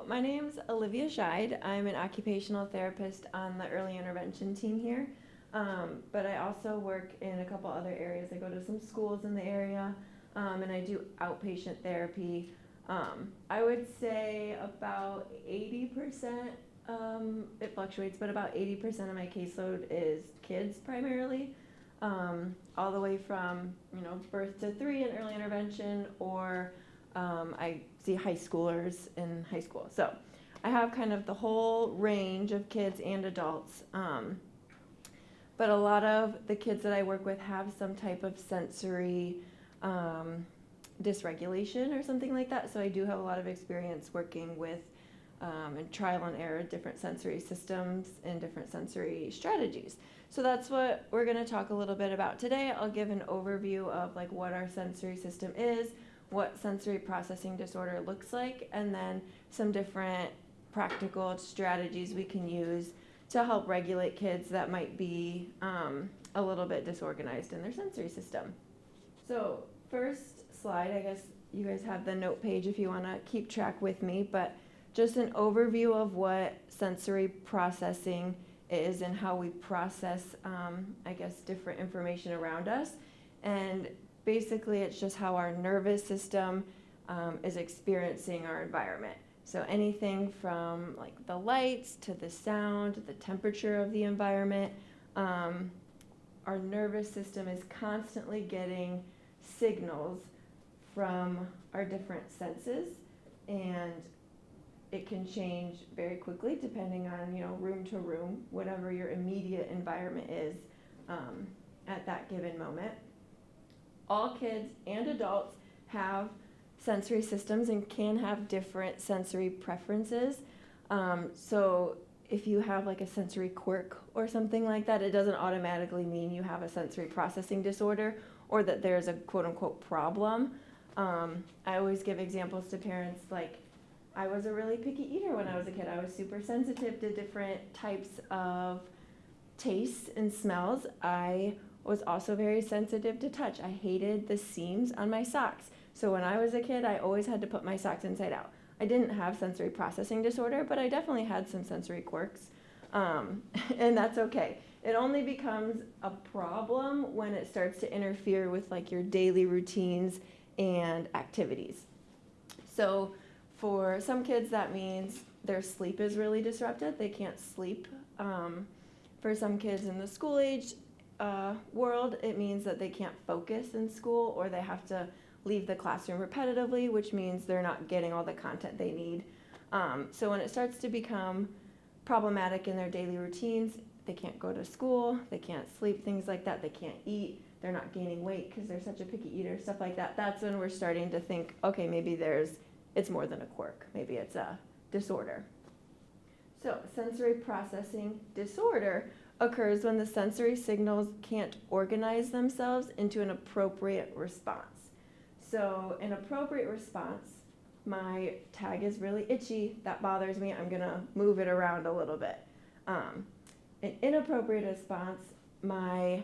My name's Olivia Scheid. I'm an occupational therapist on the early intervention team here. But I also work in a couple other areas. I go to some schools in the area, and I do outpatient therapy. I would say about 80%, it fluctuates, but about 80% of my caseload is kids primarily, all the way from, birth to 3 in early intervention, or I see high schoolers in high school. So I have kind of the whole range of kids and adults. But a lot of the kids that I work with have some type of sensory dysregulation or something like that. So I do have a lot of experience working with and trial and error different sensory systems and different sensory strategies. So that's what we're going to talk a little bit about today. I'll give an overview of like what our sensory system is, what sensory processing disorder looks like, and then some different practical strategies we can use to help regulate kids that might be a little bit disorganized in their sensory system. So first slide, I guess you guys have the note page if you want to keep track with me, but just an overview of what sensory processing is and how we process, different information around us. And basically, it's just how our nervous system is experiencing our environment. So anything from like the lights to the sound, the temperature of the environment, our nervous system is constantly getting signals from our different senses, and it can change very quickly depending on, room to room, whatever your immediate environment is at that given moment. All kids and adults have sensory systems and can have different sensory preferences. So if you have like a sensory quirk or something like that, it doesn't automatically mean you have a sensory processing disorder or that there's a quote unquote problem. I always give examples to parents like, I was a really picky eater when I was a kid. I was super sensitive to different types of tastes and smells. I was also very sensitive to touch. I hated the seams on my socks. So when I was a kid, I always had to put my socks inside out. I didn't have sensory processing disorder, but I definitely had some sensory quirks. And that's okay. It only becomes a problem when it starts to interfere with like your daily routines and activities. So for some kids, that means their sleep is really disrupted. They can't sleep. For some kids in the school age world, it means that they can't focus in school, or they have to leave the classroom repetitively, which means they're not getting all the content they need. So when it starts to become problematic in their daily routines, they can't go to school, they can't sleep, things like that, they can't eat, they're not gaining weight because they're such a picky eater, stuff like that. That's when we're starting to think, okay, maybe it's more than a quirk. Maybe it's a disorder. So sensory processing disorder occurs when the sensory signals can't organize themselves into an appropriate response. So an appropriate response, my tag is really itchy, that bothers me, I'm gonna move it around a little bit. An inappropriate response, my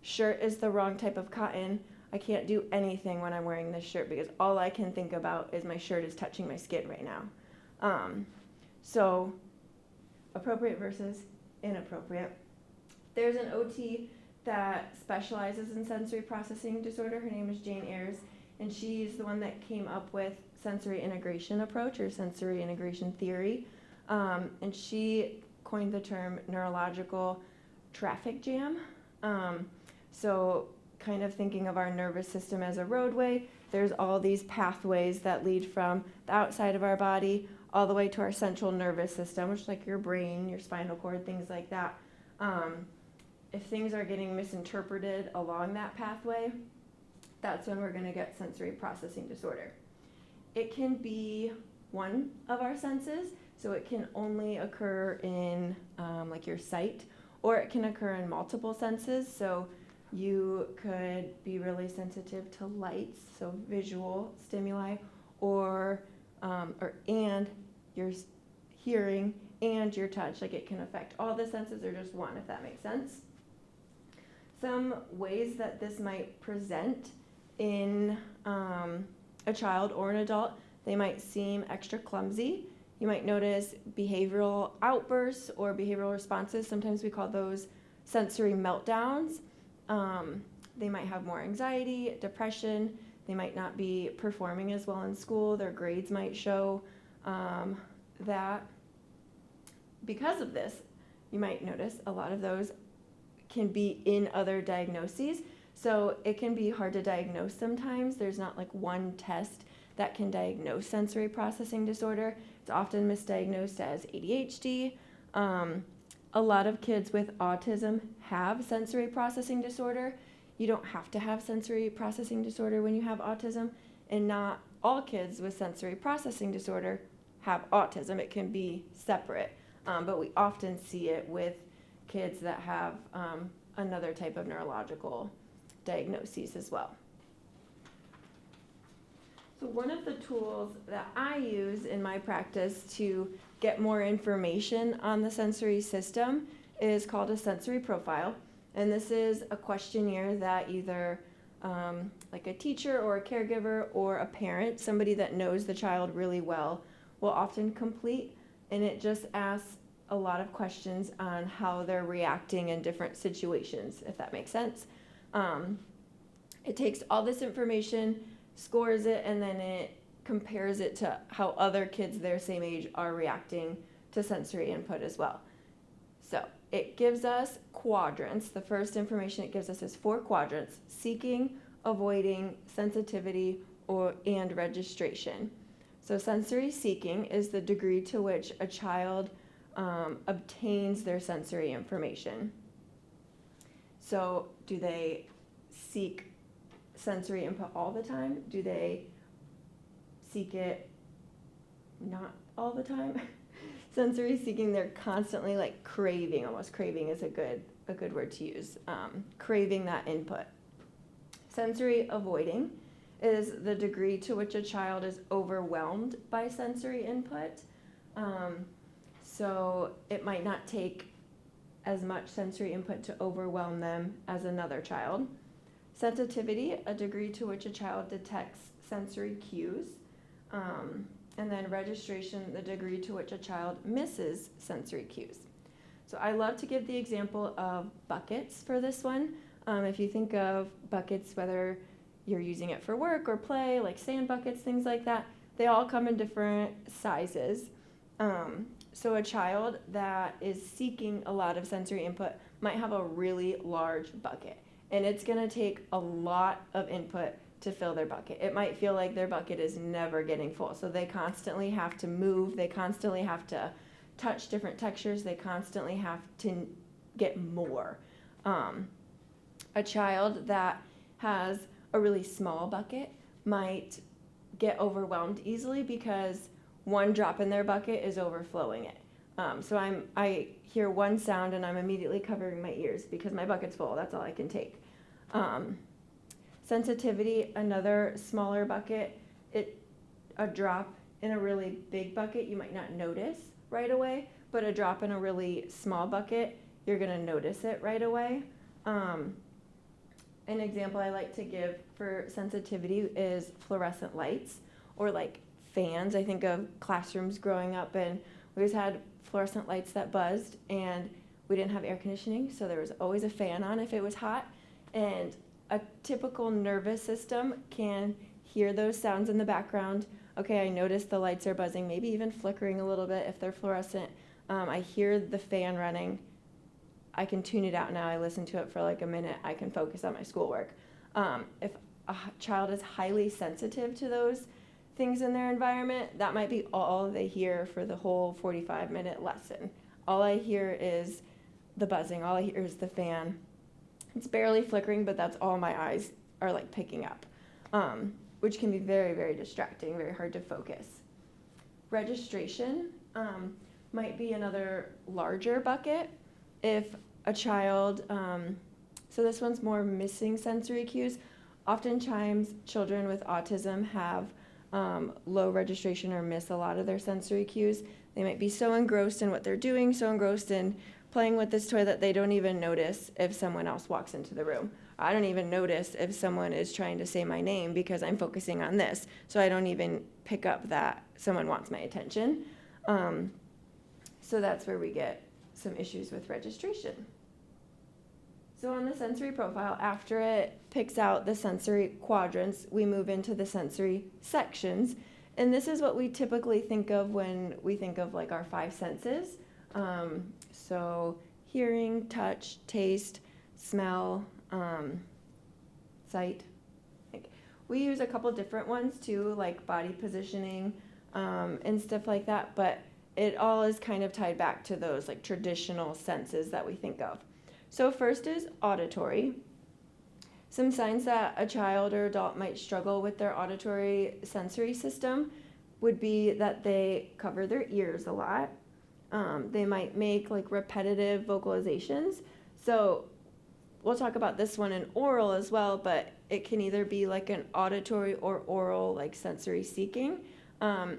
shirt is the wrong type of cotton, I can't do anything when I'm wearing this shirt because all I can think about is my shirt is touching my skin right now. So appropriate versus inappropriate. There's an OT that specializes in sensory processing disorder. Her name is Jane Ayers, and she's the one that came up with sensory integration approach or sensory integration theory. And she coined the term neurological traffic jam. So kind of thinking of our nervous system as a roadway, there's all these pathways that lead from the outside of our body all the way to our central nervous system, which is like your brain, your spinal cord, things like that. If things are getting misinterpreted along that pathway, that's when we're going to get sensory processing disorder. It can be one of our senses, so it can only occur in like your sight, or it can occur in multiple senses. So you could be really sensitive to lights, so visual stimuli, or and your hearing and your touch. Like it can affect all the senses or just one, if that makes sense. Some ways that this might present in a child or an adult, they might seem extra clumsy You might notice behavioral outbursts or behavioral responses. Sometimes we call those sensory meltdowns. They might have more anxiety, depression. They might not be performing as well in school. Their grades might show that. Because of this, you might notice a lot of those can be in other diagnoses. So it can be hard to diagnose sometimes. There's not like one test that can diagnose sensory processing disorder. It's often misdiagnosed as ADHD. A lot of kids with autism have sensory processing disorder. You don't have to have sensory processing disorder when you have autism, and not all kids with sensory processing disorder have autism. It can be separate, but we often see it with kids that have another type of neurological diagnoses as well. So one of the tools that I use in my practice to get more information on the sensory system is called a sensory profile. And this is a questionnaire that either like a teacher or a caregiver or a parent, somebody that knows the child really well, will often complete. And it just asks a lot of questions on how they're reacting in different situations, if that makes sense. It takes all this information, scores it, and then it compares it to how other kids their same age are reacting to sensory input as well. So it gives us quadrants. The first information it gives us is 4 quadrants: seeking, avoiding, sensitivity, and registration. So sensory seeking is the degree to which a child obtains their sensory information. So do they seek sensory input all the time? Do they seek it not all the time? Sensory seeking, they're constantly like craving, almost craving is a good word to use, craving that input. Sensory avoiding is the degree to which a child is overwhelmed by sensory input. So it might not take as much sensory input to overwhelm them as another child. Sensitivity, a degree to which a child detects sensory cues. And then registration, the degree to which a child misses sensory cues. So I love to give the example of buckets for this one. If you think of buckets, whether you're using it for work or play, like sand buckets, things like that, they all come in different sizes. So a child that is seeking a lot of sensory input might have a really large bucket, and it's going to take a lot of input to fill their bucket. It might feel like their bucket is never getting full, so they constantly have to move, they constantly have to touch different textures, they constantly have to get more. A child that has a really small bucket might get overwhelmed easily because one drop in their bucket is overflowing it. So I hear one sound and I'm immediately covering my ears because my bucket's full. That's all I can take. Sensitivity, another smaller bucket. A drop in a really big bucket you might not notice right away, but a drop in a really small bucket, you're going to notice it right away. An example I like to give for sensitivity is fluorescent lights or like fans. I think of classrooms growing up, and we always had fluorescent lights that buzzed, and we didn't have air conditioning, so there was always a fan on if it was hot. And a typical nervous system can hear those sounds in the background. Okay, I notice the lights are buzzing, maybe even flickering a little bit if they're fluorescent. I hear the fan running. I can tune it out now. I listen to it for like a minute. I can focus on my schoolwork. If a child is highly sensitive to those things in their environment, that might be all they hear for the whole 45-minute lesson. All I hear is the buzzing. All I hear is the fan. It's barely flickering, but that's all my eyes are like picking up, which can be very, very distracting, very hard to focus. Registration might be another larger bucket. If a child, so this one's more missing sensory cues. Oftentimes children with autism have low registration or miss a lot of their sensory cues. They might be so engrossed in what they're doing, so engrossed in playing with this toy that they don't even notice if someone else walks into the room. I don't even notice if someone is trying to say my name because I'm focusing on this, so I don't even pick up that someone wants my attention. So that's where we get some issues with registration. So on the sensory profile, after it picks out the sensory quadrants, we move into the sensory sections. And this is what we typically think of when we think of like our five senses. So hearing, touch, taste, smell, sight. We use a couple different ones too, like body positioning and stuff like that, but it all is kind of tied back to those like traditional senses that we think of. So first is auditory. Some signs that a child or adult might struggle with their auditory sensory system would be that they cover their ears a lot. They might make like repetitive vocalizations. So we'll talk about this one in oral as well, but it can either be like an auditory or oral like sensory seeking.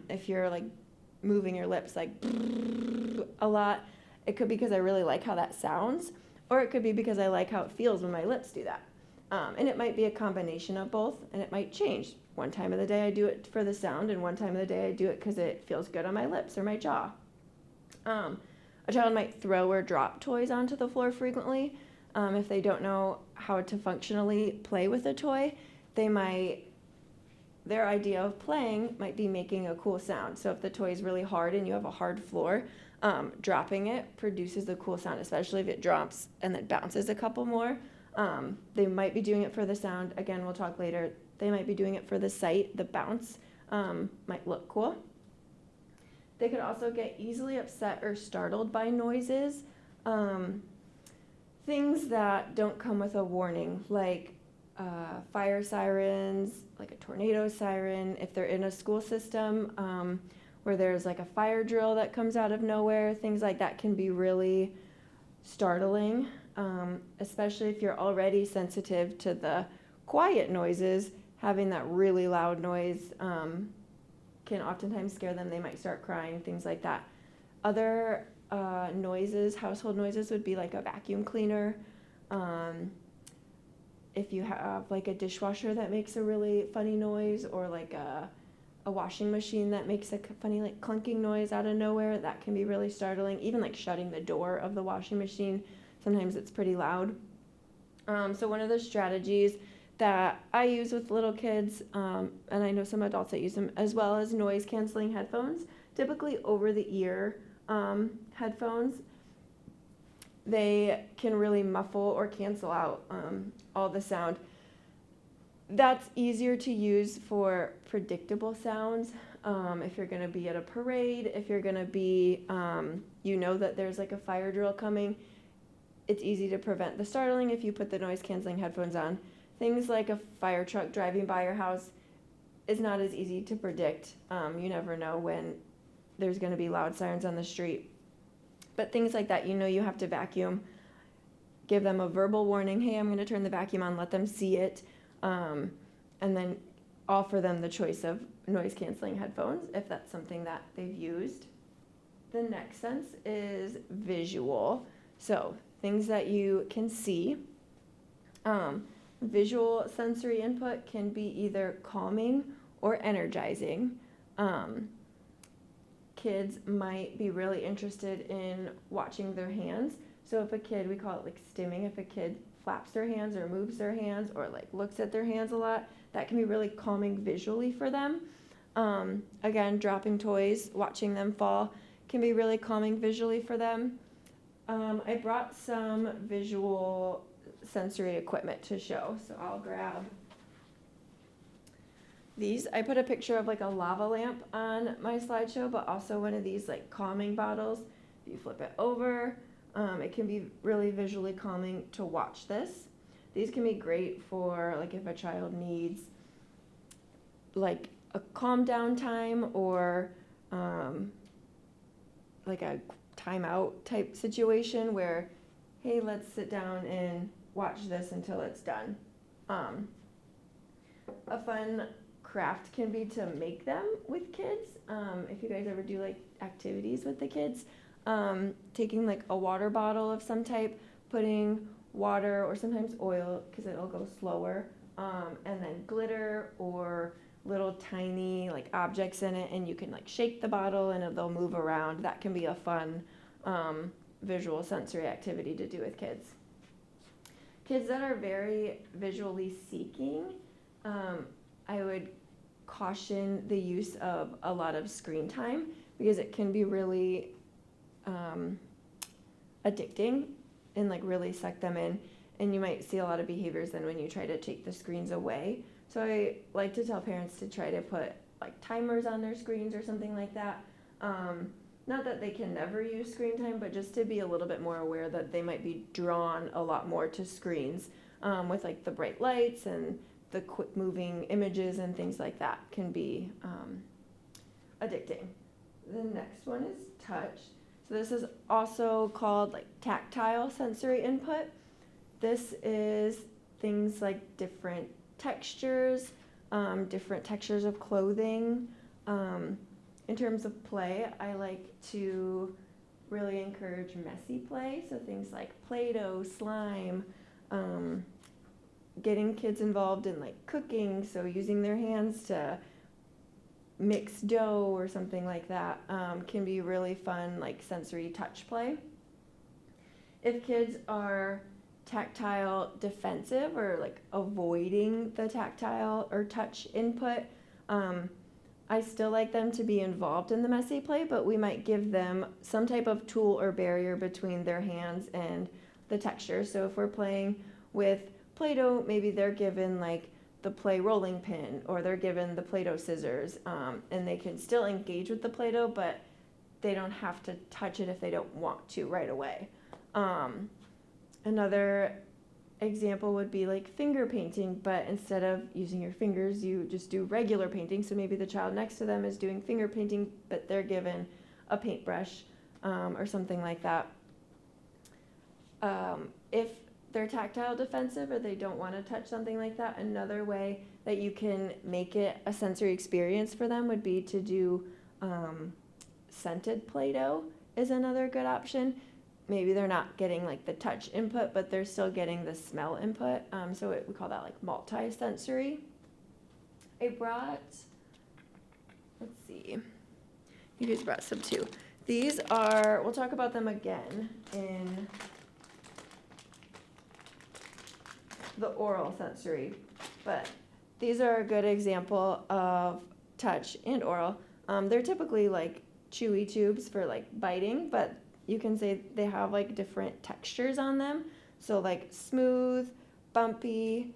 If you're like moving your lips like a lot, it could be because I really like how that sounds, or it could be because I like how it feels when my lips do that. And it might be a combination of both, and it might change. One time of the day I do it for the sound, and one time of the day I do it because it feels good on my lips or my jaw. A child might throw or drop toys onto the floor frequently. If they don't know how to functionally play with a toy, their idea of playing might be making a cool sound. So if the toy is really hard and you have a hard floor, dropping it produces a cool sound, especially if it drops and then bounces a couple more. They might be doing it for the sound. Again, we'll talk later. They might be doing it for the sight. The bounce might look cool. They could also get easily upset or startled by noises. Things that don't come with a warning, like fire sirens, like a tornado siren. If they're in a school system where there's like a fire drill that comes out of nowhere, things like that can be really startling, especially if you're already sensitive to the quiet noises. Having that really loud noise can oftentimes scare them. They might start crying, things like that. Other noises, household noises, would be like a vacuum cleaner. If you have like a dishwasher that makes a really funny noise, or like a washing machine that makes a funny like clunking noise out of nowhere, that can be really startling. Even like shutting the door of the washing machine, sometimes it's pretty loud. So one of the strategies that I use with little kids, and I know some adults that use them as well, as noise canceling headphones, typically over the ear headphones. They can really muffle or cancel out all the sound. That's easier to use for predictable sounds. If you're going to be at a parade, if you're going to be, that there's like a fire drill coming, it's easy to prevent the startling if you put the noise canceling headphones on. Things like a fire truck driving by your house is not as easy to predict. You never know when there's going to be loud sirens on the street. But things like that, you have to vacuum. Give them a verbal warning, hey, I'm going to turn the vacuum on, let them see it, and then offer them the choice of noise canceling headphones if that's something that they've used. The next sense is visual. So things that you can see. Visual sensory input can be either calming or energizing. Kids might be really interested in watching their hands. So if a kid, we call it like stimming, if a kid flaps their hands or moves their hands or like looks at their hands a lot, that can be really calming visually for them. Again, dropping toys, watching them fall can be really calming visually for them. I brought some visual sensory equipment to show, so I'll grab these. I put a picture of like a lava lamp on my slideshow, but also one of these like calming bottles. If you flip it over, it can be really visually calming to watch this. These can be great for like if a child needs like a calm down time or like a timeout type situation where, hey, let's sit down and watch this until it's done. A fun craft can be to make them with kids. If you guys ever do like activities with the kids, taking like a water bottle of some type, putting water or sometimes oil because it'll go slower, and then glitter or little tiny like objects in it, and you can like shake the bottle and they'll move around. That can be a fun visual sensory activity to do with kids. Kids that are very visually seeking, I would caution the use of a lot of screen time because it can be really addicting and like really suck them in, and you might see a lot of behaviors then when you try to take the screens away. So I like to tell parents to try to put like timers on their screens or something like that. Not that they can never use screen time, but just to be a little bit more aware that they might be drawn a lot more to screens with like the bright lights and the quick moving images and things like that can be addicting. The next one is touch. So this is also called like tactile sensory input. This is things like different textures of clothing. In terms of play, I like to really encourage messy play, so things like Play-Doh, slime, getting kids involved in like cooking, so using their hands to mix dough or something like that can be really fun, like sensory touch play. If kids are tactile defensive or like avoiding the tactile or touch input, I still like them to be involved in the messy play, but we might give them some type of tool or barrier between their hands and the texture. So if we're playing with Play-Doh, maybe they're given like the play rolling pin, or they're given the Play-Doh scissors, and they can still engage with the Play-Doh, but they don't have to touch it if they don't want to right away. Another example would be like finger painting, but instead of using your fingers, you just do regular painting. So maybe the child next to them is doing finger painting, but they're given a paintbrush or something like that. If they're tactile defensive or they don't want to touch something like that, another way that you can make it a sensory experience for them would be to do scented Play-Doh is another good option. Maybe they're not getting like the touch input, but they're still getting the smell input. So we call that like multi-sensory. I brought, let's see, you guys brought some too. These are, we'll talk about them again in the oral sensory, but these are a good example of touch and oral. They're typically like chewy tubes for like biting, but you can say they have like different textures on them. So like smooth, bumpy,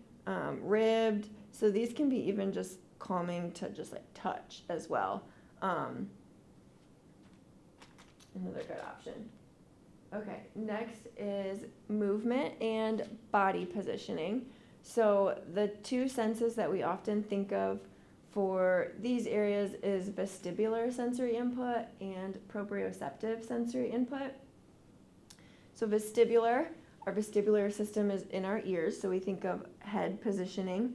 ribbed. So these can be even just calming to just like touch as well. Another good option. Okay, next is movement and body positioning. So the two senses that we often think of for these areas is vestibular sensory input and proprioceptive sensory input. So vestibular, our vestibular system is in our ears, so we think of head positioning.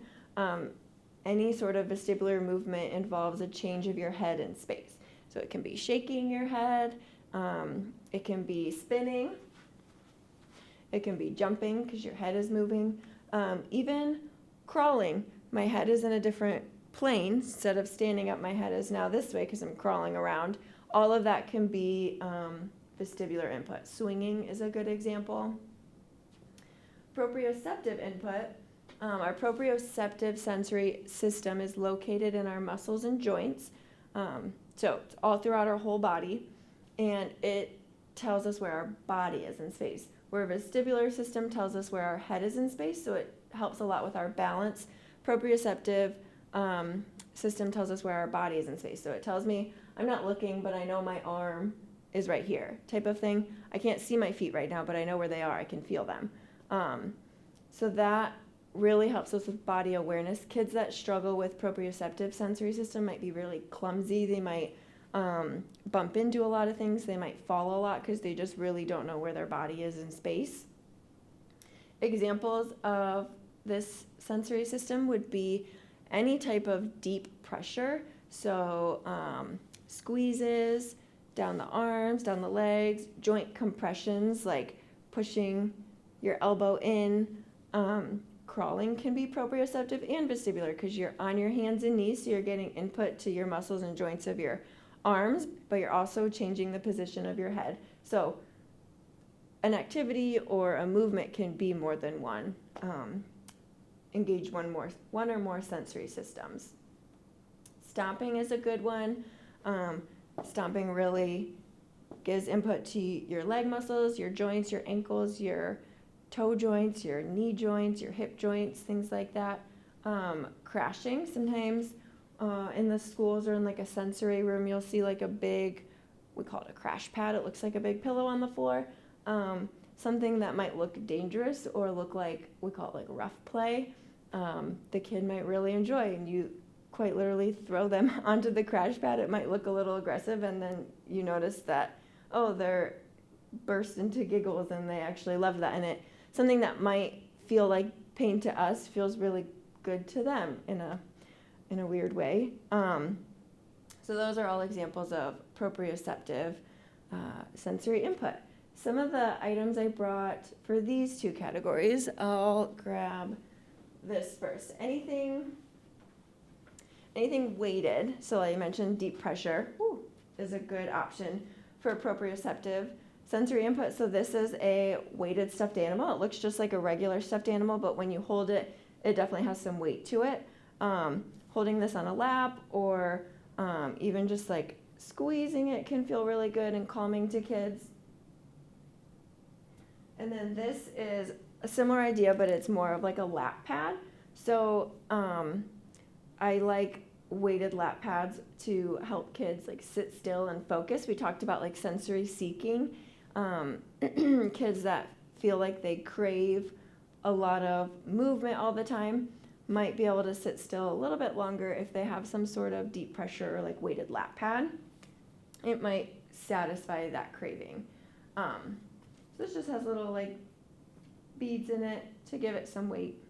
Any sort of vestibular movement involves a change of your head in space. So it can be shaking your head, it can be spinning, it can be jumping because your head is moving, even crawling. My head is in a different plane. Instead of standing up, my head is now this way because I'm crawling around. All of that can be vestibular input. Swinging is a good example. Proprioceptive input. Our proprioceptive sensory system is located in our muscles and joints. So it's all throughout our whole body, and it tells us where our body is in space. Where vestibular system tells us where our head is in space, so it helps a lot with our balance. Proprioceptive system tells us where our body is in space. So it tells me I'm not looking, but I know my arm is right here, type of thing. I can't see my feet right now, but I know where they are. I can feel them. So that really helps us with body awareness. Kids that struggle with proprioceptive sensory system might be really clumsy. They might bump into a lot of things. They might fall a lot because they just really don't know where their body is in space. Examples of this sensory system would be any type of deep pressure. So squeezes down the arms, down the legs, joint compressions like pushing your elbow in, crawling can be proprioceptive and vestibular because you're on your hands and knees, so you're getting input to your muscles and joints of your arms, but you're also changing the position of your head. So an activity or a movement can be more than one. Engage one or more sensory systems. Stomping is a good one. Stomping really gives input to your leg muscles, your joints, your ankles, your toe joints, your knee joints, your hip joints, things like that. Crashing, sometimes in the schools or in like a sensory room, you'll see like a big, we call it a crash pad. It looks like a big pillow on the floor. Something that might look dangerous or look like, we call it like rough play, the kid might really enjoy, and you quite literally throw them onto the crash pad. It might look a little aggressive, and then you notice that, oh, they're burst into giggles and they actually love that. And it something that might feel like pain to us feels really good to them in a weird way. So those are all examples of proprioceptive sensory input. Some of the items I brought for these two categories, I'll grab this first. Anything weighted, so I mentioned deep pressure is a good option for proprioceptive sensory input. So this is a weighted stuffed animal. It looks just like a regular stuffed animal, but when you hold it, it definitely has some weight to it. Holding this on a lap or even just like squeezing it can feel really good and calming to kids. And then this is a similar idea, but it's more of like a lap pad. So I like weighted lap pads to help kids like sit still and focus. We talked about like sensory seeking. Kids that feel like they crave a lot of movement all the time might be able to sit still a little bit longer if they have some sort of deep pressure or like weighted lap pad. It might satisfy that craving. So this just has little like beads in it to give it some weight.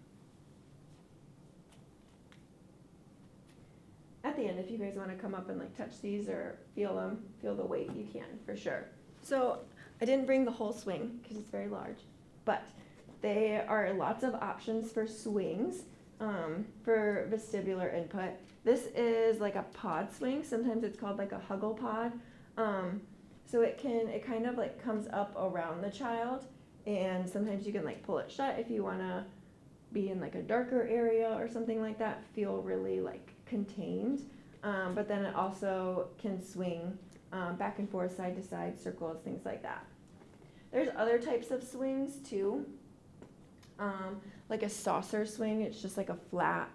At the end, if you guys want to come up and like touch these or feel them, feel the weight, you can for sure. So I didn't bring the whole swing because it's very large, but there are lots of options for swings for vestibular input. This is like a pod swing. Sometimes it's called like a huggle pod. So it kind of like comes up around the child, and sometimes you can like pull it shut if you want to be in like a darker area or something like that, feel really like contained. But then it also can swing back and forth, side to side, circles, things like that. There's other types of swings too, like a saucer swing. It's just like a flat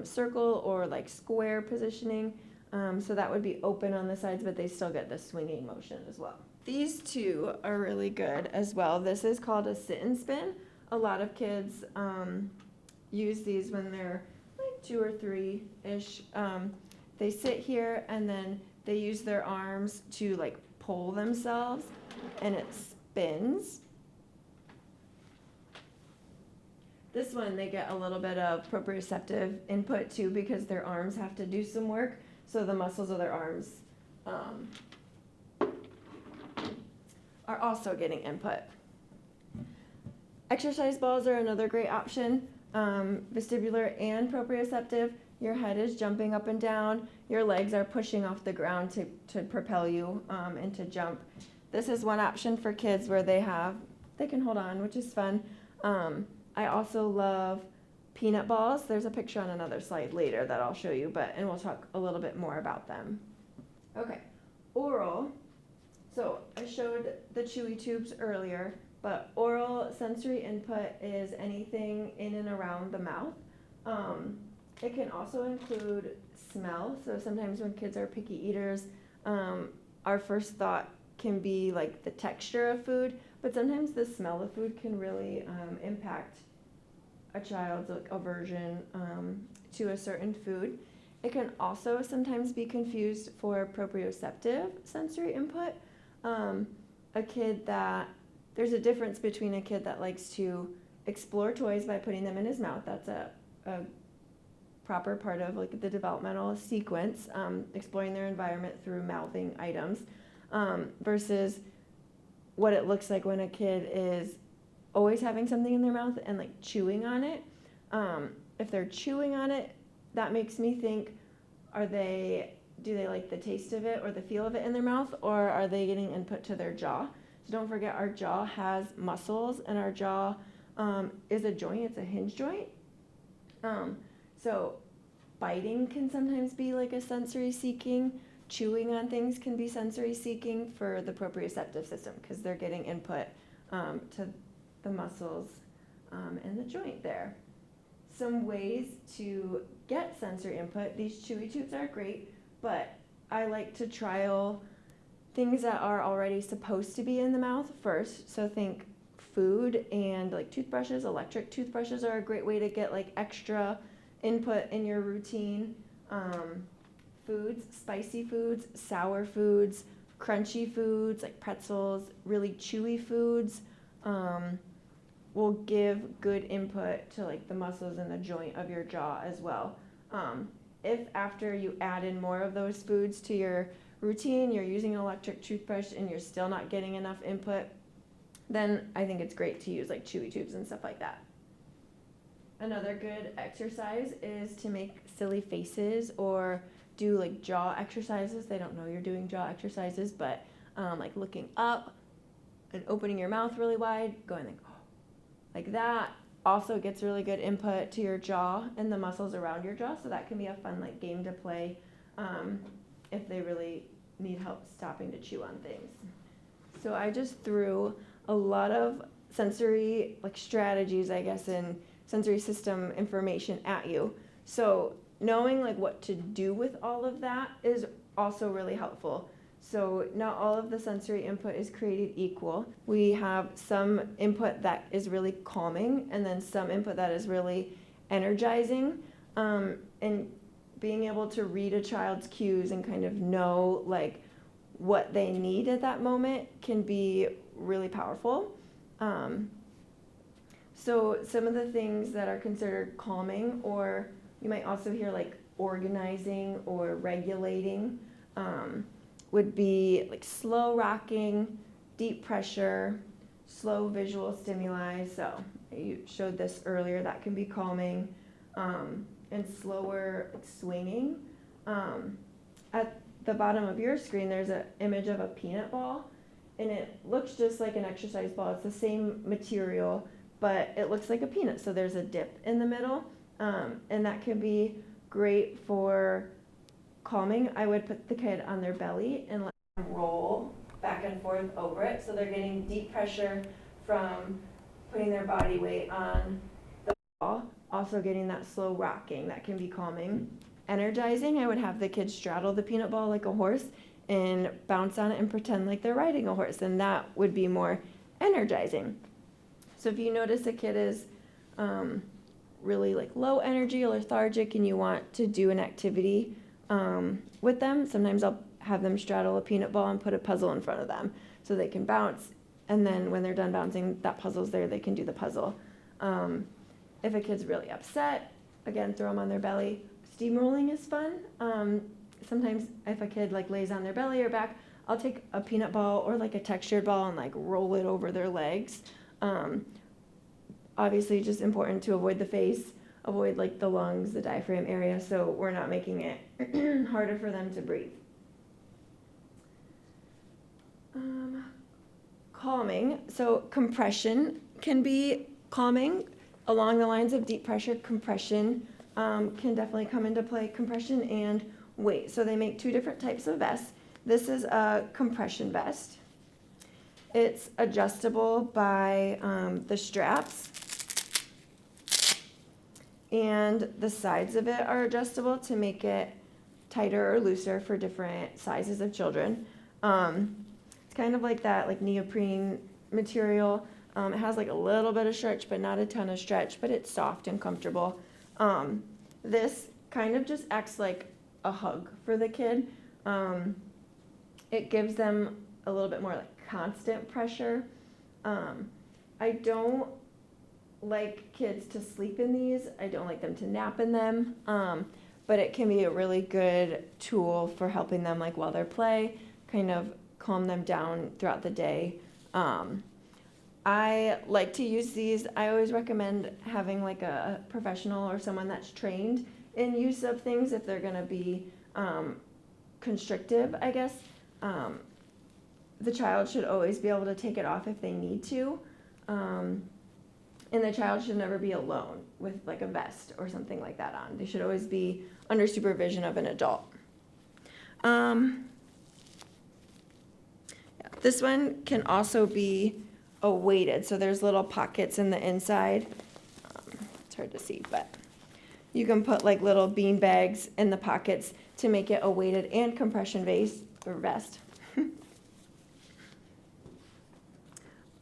circle or like square positioning. So that would be open on the sides, but they still get the swinging motion as well. These two are really good as well. This is called a sit and spin. A lot of kids use these when they're like 2 or 3-ish. They sit here and then they use their arms to like pull themselves, and it spins. This one, they get a little bit of proprioceptive input too because their arms have to do some work. So the muscles of their arms are also getting input. Exercise balls are another great option, vestibular and proprioceptive. Your head is jumping up and down. Your legs are pushing off the ground to propel you and to jump. This is one option for kids where they can hold on, which is fun. I also love peanut balls. There's a picture on another slide later that I'll show you, and we'll talk a little bit more about them. Okay, oral. So I showed the chewy tubes earlier, but oral sensory input is anything in and around the mouth. It can also include smell. So sometimes when kids are picky eaters, our first thought can be like the texture of food, but sometimes the smell of food can really impact a child's aversion to a certain food. It can also sometimes be confused for proprioceptive sensory input. There's a difference between a kid that likes to explore toys by putting them in his mouth. That's a proper part of like the developmental sequence, exploring their environment through mouthing items, versus what it looks like when a kid is always having something in their mouth and like chewing on it. If they're chewing on it, that makes me think, do they like the taste of it or the feel of it in their mouth, or are they getting input to their jaw? So don't forget, our jaw has muscles, and our jaw is a joint. It's a hinge joint. So biting can sometimes be like a sensory seeking. Chewing on things can be sensory seeking for the proprioceptive system, because they're getting input to the muscles in the joint there. Some ways to get sensory input: these chewy tubes are great, but I like to trial things that are already supposed to be in the mouth first. So think food, and like toothbrushes. Electric toothbrushes are a great way to get like extra input in your routine. Foods, spicy foods, sour foods, crunchy foods like pretzels, really chewy foods will give good input to like the muscles in the joint of your jaw as well. If after you add in more of those foods to your routine, you're using an electric toothbrush and you're still not getting enough input, then I think it's great to use like chewy tubes and stuff like that. Another good exercise is to make silly faces or do like jaw exercises. They don't know you're doing jaw exercises, but like looking up and opening your mouth really wide, going like that also gets really good input to your jaw and the muscles around your jaw. So that can be a fun like game to play if they really need help stopping to chew on things. So I just threw a lot of sensory like strategies, I guess, and sensory system information at you. So knowing like what to do with all of that is also really helpful. So not all of the sensory input is created equal. We have some input that is really calming, and then some input that is really energizing. And being able to read a child's cues and kind of know like what they need at that moment can be really powerful. So some of the things that are considered calming, or you might also hear like organizing or regulating, would be like slow rocking, deep pressure, slow visual stimuli. So you showed this earlier, that can be calming, and slower like, swinging. At the bottom of your screen, there's an image of a peanut ball, and it looks just like an exercise ball. It's the same material, but it looks like a peanut. So there's a dip in the middle, and that can be great for calming. I would put the kid on their belly and let them roll back and forth over it. So they're getting deep pressure from putting their body weight on the ball, also getting that slow rocking. That can be calming. Energizing, I would have the kids straddle the peanut ball like a horse and bounce on it and pretend like they're riding a horse, and that would be more energizing. So if you notice a kid is really like low energy or lethargic and you want to do an activity with them, sometimes I'll have them straddle a peanut ball and put a puzzle in front of them so they can bounce, and then when they're done bouncing, that puzzle's there, they can do the puzzle. If a kid's really upset, again, throw them on their belly. Steamrolling is fun. Sometimes if a kid like lays on their belly or back, I'll take a peanut ball or like a textured ball and like roll it over their legs. Obviously just important to avoid the face, avoid like the lungs, the diaphragm area, so we're not making it harder for them to breathe. Calming, so compression can be calming along the lines of deep pressure. Compression can definitely come into play, compression and weight. So they make two different types of vests. This is a compression vest. It's adjustable by the straps, and the sides of it are adjustable to make it tighter or looser for different sizes of children. It's kind of like that like neoprene material. It has like a little bit of stretch, but not a ton of stretch, but it's soft and comfortable. This kind of just acts like a hug for the kid. It gives them a little bit more like constant pressure. I don't like kids to sleep in these. I don't like them to nap in them. But it can be a really good tool for helping them like while they're play, kind of calm them down throughout the day. I like to use these. I always recommend having like a professional or someone that's trained in use of things if they're going to be constrictive, I guess. The child should always be able to take it off if they need to. And the child should never be alone with like a vest or something like that on. They should always be under supervision of an adult. This one can also be weighted, so there's little pockets in the inside. It's hard to see, but you can put like little bean bags in the pockets to make it a weighted and compression vest.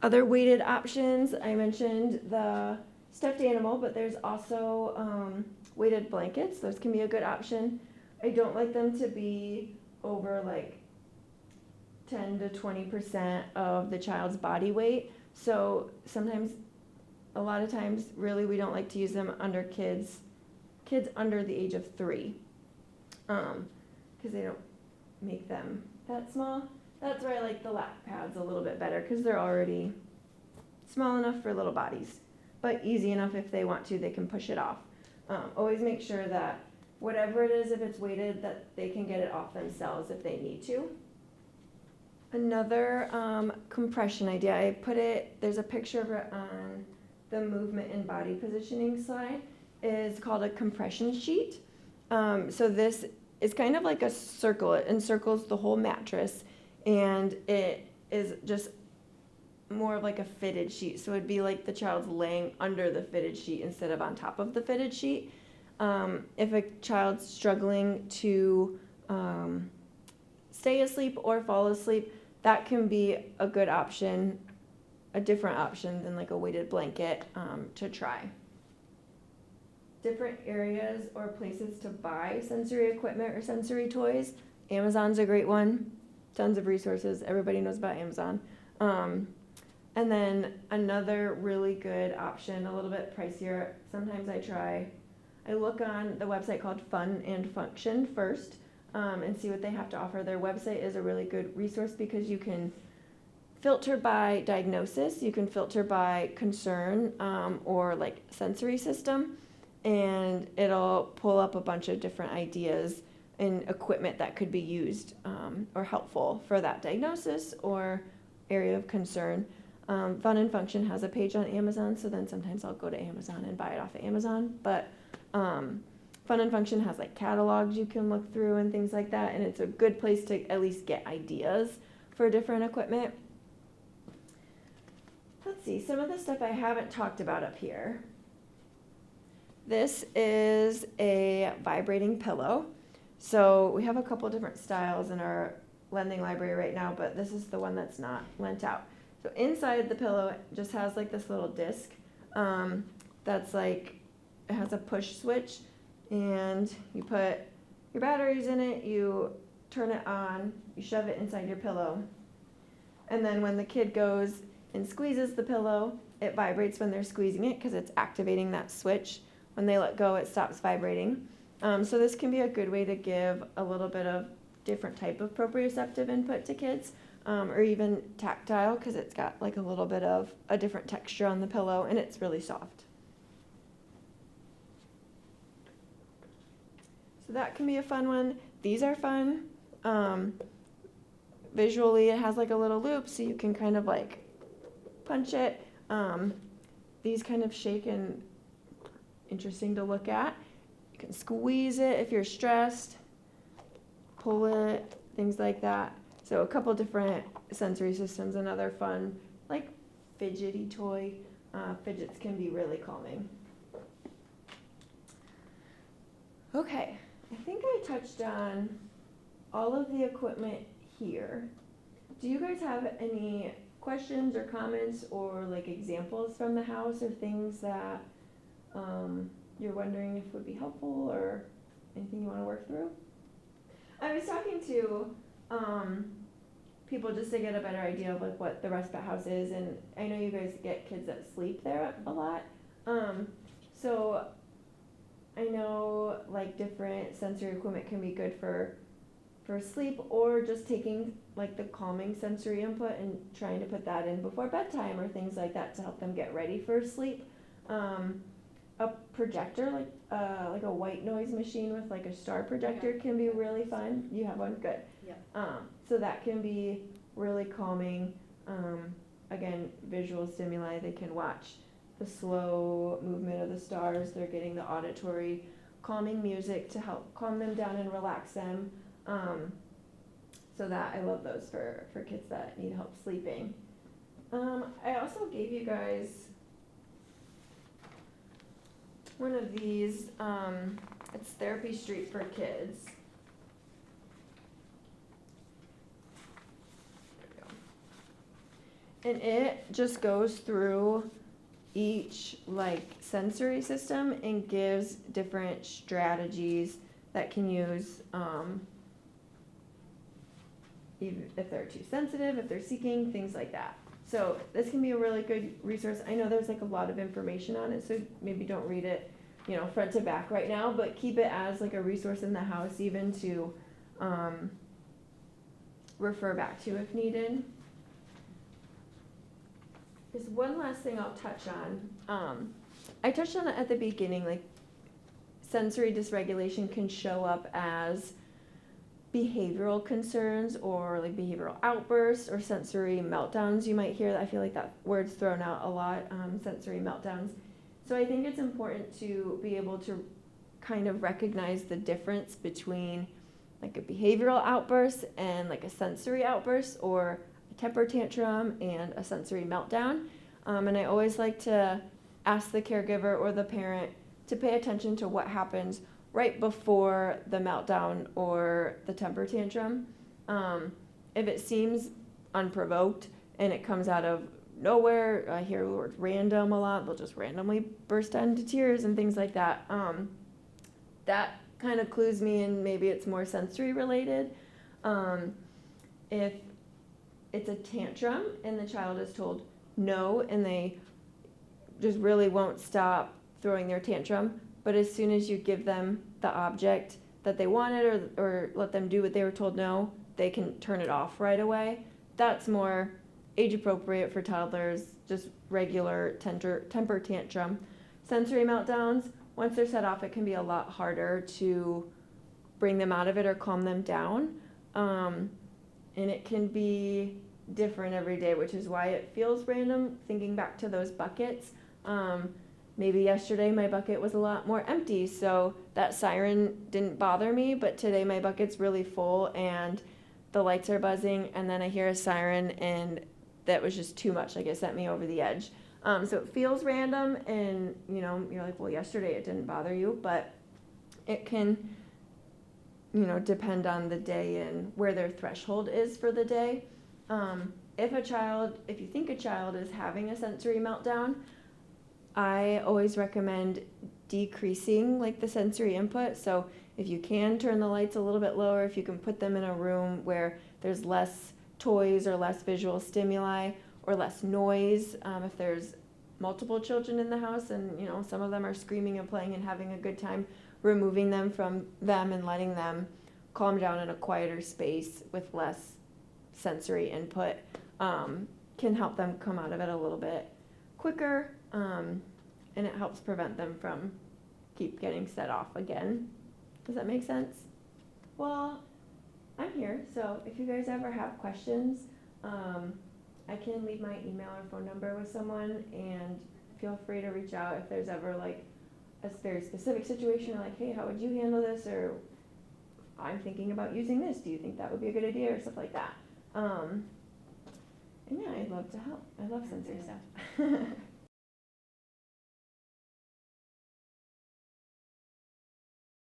Other weighted options, I mentioned the stuffed animal, but there's also weighted blankets. Those can be a good option. I don't like them to be over like 10 to 20% of the child's body weight. So sometimes, a lot of times, really we don't like to use them under kids under the age of 3, because they don't make them that small. That's where I like the lap pads a little bit better, because they're already small enough for little bodies, but easy enough if they want to, they can push it off. Always make sure that whatever it is, if it's weighted, that they can get it off themselves if they need to. Another compression idea, there's a picture of it on the movement and body positioning slide, is called a compression sheet. So this is kind of like a circle. It encircles the whole mattress, and it is just more of like a fitted sheet. So it'd be like the child's laying under the fitted sheet instead of on top of the fitted sheet. If a child's struggling to stay asleep or fall asleep, that can be a good option, a different option than like a weighted blanket to try. Different areas or places to buy sensory equipment or sensory toys. Amazon's a great one. Tons of resources. Everybody knows about Amazon. And then another really good option, a little bit pricier. Sometimes I look on the website called Fun and Function first, and see what they have to offer. Their website is a really good resource because you can filter by diagnosis, you can filter by concern, or like sensory system, and it'll pull up a bunch of different ideas and equipment that could be used or helpful for that diagnosis or area of concern. Fun and Function has a page on Amazon, so then sometimes I'll go to Amazon and buy it off of Amazon, but Fun and Function has like catalogs you can look through and things like that, and it's a good place to at least get ideas for different equipment. Let's see, some of the stuff I haven't talked about up here. This is a vibrating pillow. So we have a couple different styles in our lending library right now, but this is the one that's not lent out. So inside the pillow it just has like this little disc that's like, it has a push switch, and you put your batteries in it, you turn it on, you shove it inside your pillow, and then when the kid goes and squeezes the pillow, it vibrates when they're squeezing it because it's activating that switch. When they let go, it stops vibrating. So this can be a good way to give a little bit of different type of proprioceptive input to kids, or even tactile, because it's got like a little bit of a different texture on the pillow, and it's really soft. So that can be a fun one. These are fun. Visually, it has like a little loop, so you can kind of like punch it. These kind of shake and interesting to look at. You can squeeze it if you're stressed, pull it, things like that. So a couple different sensory systems. Another fun, like fidgety toy. Fidgets can be really calming. Okay, I think I touched on all of the equipment here. Do you guys have any questions or comments or like examples from the house or things that you're wondering if would be helpful or anything you want to work through? I was talking to people just to get a better idea of like what the respite house is, and I know you guys get kids that sleep there a lot. So I know like different sensory equipment can be good for for sleep, or just taking like the calming sensory input and trying to put that in before bedtime or things like that to help them get ready for sleep. A projector, like a white noise machine with like a star projector can be really fun. You have one? Good. Yeah. So that can be really calming. Again, visual stimuli, they can watch the slow movement of the stars. They're getting the auditory calming music to help calm them down and relax them. So that, I love those for kids that need help sleeping. I also gave you guys one of these, it's Therapy Street for Kids. There we go. And it just goes through each like sensory system and gives different strategies that can use, even if they're too sensitive, if they're seeking, things like that. So this can be a really good resource. I know there's like a lot of information on it, so maybe don't read it, front to back right now, but keep it as like a resource in the house, even to refer back to if needed. There's one last thing I'll touch on. I touched on it at the beginning, like sensory dysregulation can show up as behavioral concerns or like behavioral outbursts or sensory meltdowns. You might hear that. I feel like that word's thrown out a lot, sensory meltdowns. So I think it's important to be able to kind of recognize the difference between like a behavioral outburst and like a sensory outburst, or a temper tantrum and a sensory meltdown. And I always like to ask the caregiver or the parent to pay attention to what happens right before the meltdown or the temper tantrum. If it seems unprovoked and it comes out of nowhere, I hear the word random a lot, they'll just randomly burst into tears and things like that. That kind of clues me in, maybe it's more sensory related. If it's a tantrum and the child is told no and they just really won't stop throwing their tantrum, but as soon as you give them the object that they wanted, or let them do what they were told no, they can turn it off right away. That's more age appropriate for toddlers, just regular temper tantrum. Sensory meltdowns, once they're set off, it can be a lot harder to bring them out of it or calm them down. And it can be different every day, which is why it feels random, thinking back to those buckets. Maybe yesterday my bucket was a lot more empty, so that siren didn't bother me, but today my bucket's really full and the lights are buzzing, and then I hear a siren and that was just too much. Like, it sent me over the edge. So it feels random, and you're like, well, yesterday it didn't bother you, but it can, depend on the day and where their threshold is for the day. If you think a child is having a sensory meltdown, I always recommend decreasing like the sensory input. So if you can turn the lights a little bit lower, if you can put them in a room where there's less toys or less visual stimuli or less noise, if there's multiple children in the house and some of them are screaming and playing and having a good time, removing them from them and letting them calm down in a quieter space with less sensory input can help them come out of it a little bit quicker, and it helps prevent them from keep getting set off again. Does that make sense? Well, I'm here, so if you guys ever have questions, I can leave my email or phone number with someone, and feel free to reach out if there's ever like a very specific situation, or like, hey, how would you handle this, or I'm thinking about using this, do you think that would be a good idea, or stuff like that. And yeah, I'd love to help. I love sensory stuff.